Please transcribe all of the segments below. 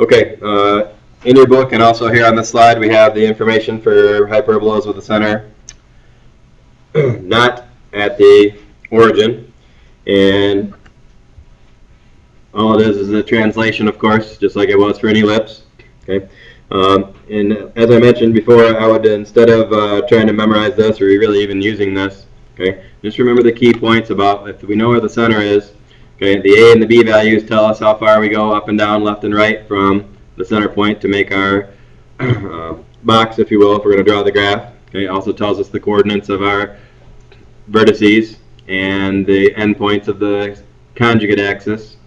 Okay, in your book and also here on this slide we have the information for hyperbolas with the center not at the origin, and all it is a translation, of course, just like it was for an ellipse. Okay, and as I mentioned before, I would, instead of trying to memorize this or really even using this, okay, just remember the key points about if we know where the center is. Okay, the A and the B values tell us how far we go up and down, left and right from the center point to make our box, if you will, if we're going to draw the graph. Okay, it also tells us the coordinates of our vertices and the endpoints of the conjugate axis.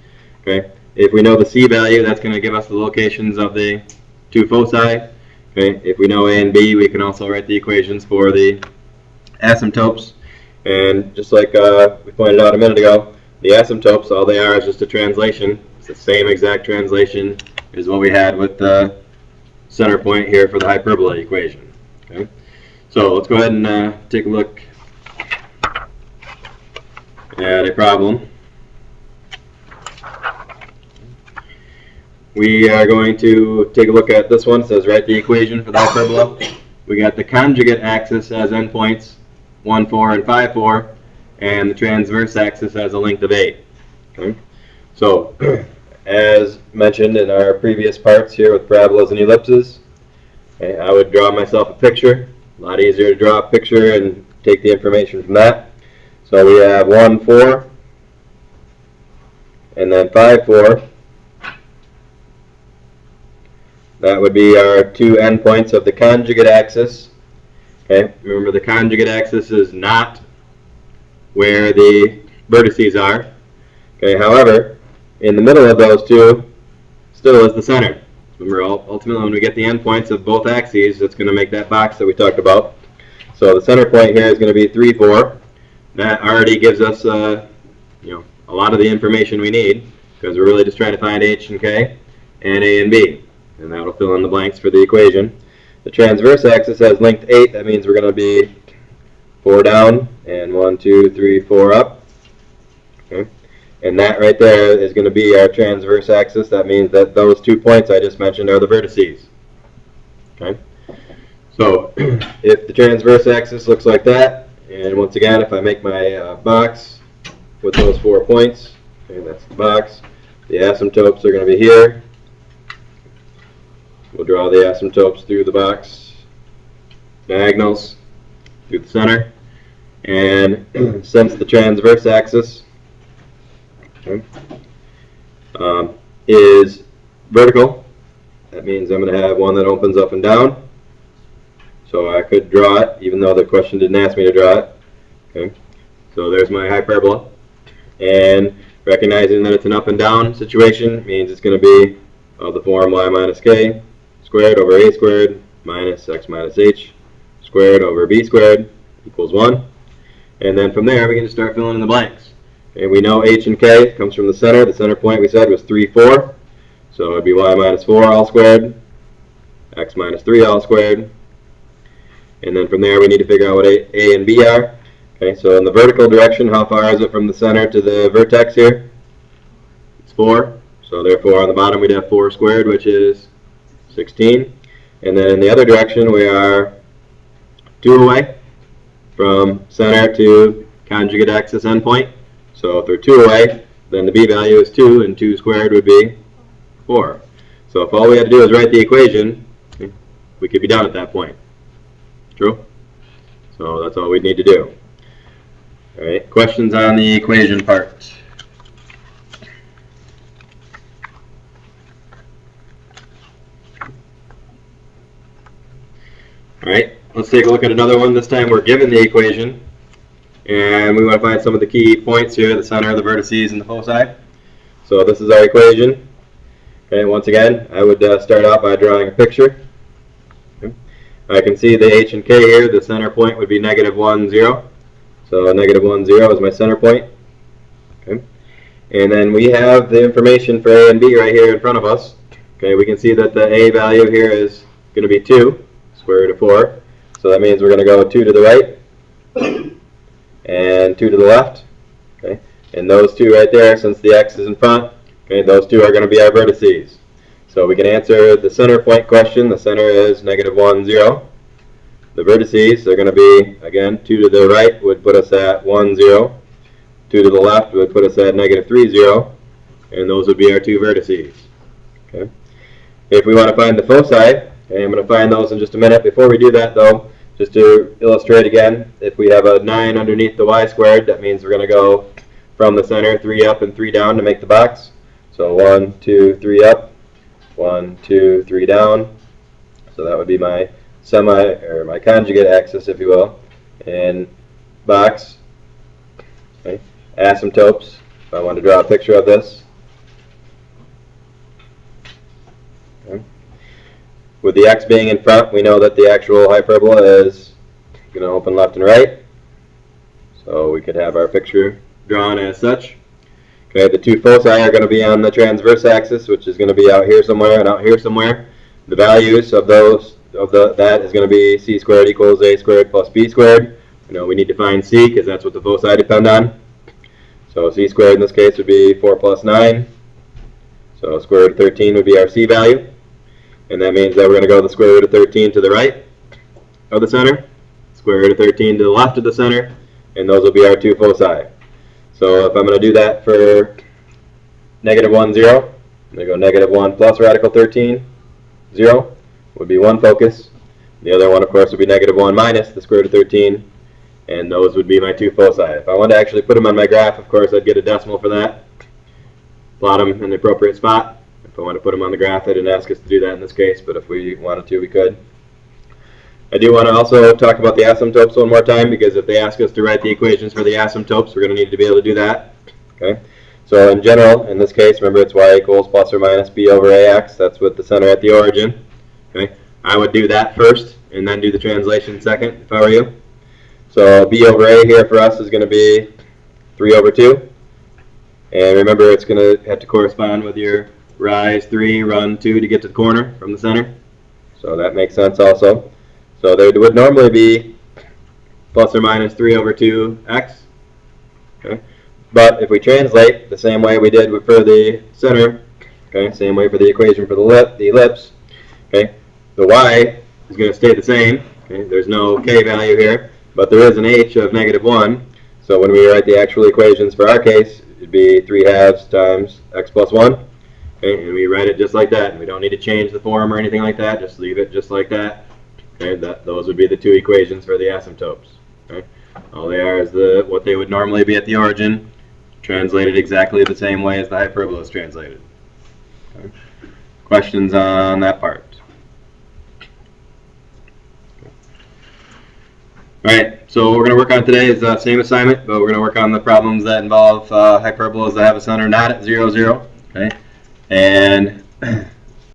Okay, if we know the C value, that's going to give us the locations of the two foci. Okay, if we know A and B, we can also write the equations for the asymptotes. And just like we pointed out a minute ago, the asymptotes, all they are is just a translation. It's the same exact translation as what we had with the center point here for the hyperbola equation. Okay, so let's go ahead and take a look at a problem. We are going to take a look at this one. It says write the equation for the hyperbola. We got the conjugate axis as endpoints 1, 4, and 5, 4. And the transverse axis has a length of 8. Okay? So, as mentioned in our previous parts here with parabolas and ellipses, okay, I would draw myself a picture. A lot easier to draw a picture and take the information from that. So we have 1, 4, and then 5, 4. That would be our two endpoints of the conjugate axis. Okay? Remember, the conjugate axis is not where the vertices are. Okay, however, in the middle of those two still is the center. Remember, ultimately when we get the endpoints of both axes, it's going to make that box that we talked about. So the center point here is going to be 3, 4. That already gives us a lot of the information we need, because we're really just trying to find H and K and A and B. And that'll fill in the blanks for the equation. The transverse axis has length 8. That means we're going to be 4 down and 1, 2, 3, 4 up. Okay. And that right there is going to be our transverse axis. That means that those 2 points I just mentioned are the vertices. Okay. So if the transverse axis looks like that, and once again, if I make my box with those 4 points, okay, that's the box. The asymptotes are going to be here. We'll draw the asymptotes through the box, diagonals through the center, and since the transverse axis is vertical, that means I'm going to have one that opens up and down. So I could draw it, even though the question didn't ask me to draw it. Okay, so there's my hyperbola, and recognizing that it's an up and down situation means it's going to be of the form y minus k squared over a squared minus x minus h squared over b squared equals 1. And then from there we can just start filling in the blanks. Okay, we know h and k comes from the center. The center point we said was 3, 4. So it would be y minus 4 all squared, x minus 3 all squared. And then from there we need to figure out what a and b are. Okay, so in the vertical direction, how far is it from the center to the vertex here? It's 4. So therefore on the bottom we'd have 4 squared, which is 16. And then in the other direction we are 2 away from center to conjugate axis endpoint. So if they're 2 away, then the b value is 2, and 2 squared would be 4. So if all we had to do is write the equation, we could be done at that point. True? So that's all we'd need to do. All right, questions on the equation part? All right, let's take a look at another one. This time we're given the equation, and we want to find some of the key points here, the center, the vertices, and the foci. So this is our equation. Okay, once again, I would start out by drawing a picture. Okay. I can see the h and k here. The center point would be negative 1, 0. So negative 1, 0 is my center point. Okay. And then we have the information for a and b right here in front of us. Okay, we can see that the a value here is going to be 2. Square root of 4. So that means we're going to go 2 to the right and 2 to the left. Okay, and those two right there, since the x is in front, okay, those two are going to be our vertices. So we can answer the center point question. The center is -1, 0. The vertices are going to be, again, 2 to the right would put us at 1, 0. 2 to the left would put us at -3, 0. And those would be our 2 vertices. Okay. If we want to find the foci, okay, I'm going to find those in just a minute. Before we do that, though, just to illustrate again, if we have a 9 underneath the y squared, that means we're going to go from the center 3 up and 3 down to make the box. So 1, 2, 3 up, 1, 2, 3 down. So that would be my my conjugate axis, if you will, and box. Okay. Asymptotes. If I want to draw a picture of this. Okay. With the x being in front, we know that the actual hyperbola is going to open left and right. So we could have our picture drawn as such. Okay, the 2 foci are going to be on the transverse axis, which is going to be out here somewhere and out here somewhere. The values of that is going to be c squared equals a squared plus b squared. You know, we need to find c because that's what the foci depend on. So c squared in this case would be 4 plus 9. So square root of 13 would be our c value. And that means that we're going to go the square root of 13 to the right of the center, square root of 13 to the left of the center, and those will be our 2 foci. So if I'm going to do that for -1, 0, I'm going to go -1 plus radical 13, 0 would be one focus. The other one, of course, would be -1 minus the square root of 13, and those would be my 2 foci. If I wanted to actually put them on my graph, of course, I'd get a decimal for that, plot them in the appropriate spot. If I want to put them on the graph, they didn't ask us to do that in this case, but if we wanted to, we could. I do want to also talk about the asymptotes one more time, because if they ask us to write the equations for the asymptotes, we're going to need to be able to do that. Okay. So in general, in this case, remember it's y equals plus or minus b over ax. That's with the center at the origin. Okay. I would do that first, and then do the translation second, if I were you. So b over a here for us is going to be 3 over 2. And remember, it's going to have to correspond with your rise 3, run 2 to get to the corner from the center. So that makes sense also. So there would normally be plus or minus 3 over 2x. Okay. But if we translate the same way we did for the center, okay, same way for the equation for the ellipse, okay, the y is going to stay the same. Okay. There's no k value here, but there is an h of -1. So when we write the actual equations for our case, it would be 3/2 times x plus 1. Okay, and we write it just like that. And we don't need to change the form or anything like that. Just leave it just like that. Okay, those would be the 2 equations for the asymptotes. Okay. All they are is what they would normally be at the origin, translated exactly the same way as the hyperbola is translated. Okay. Questions on that part? Alright, so what we're going to work on today is the same assignment, but we're going to work on the problems that involve hyperbolas that have a center not at 0, 0. Okay? And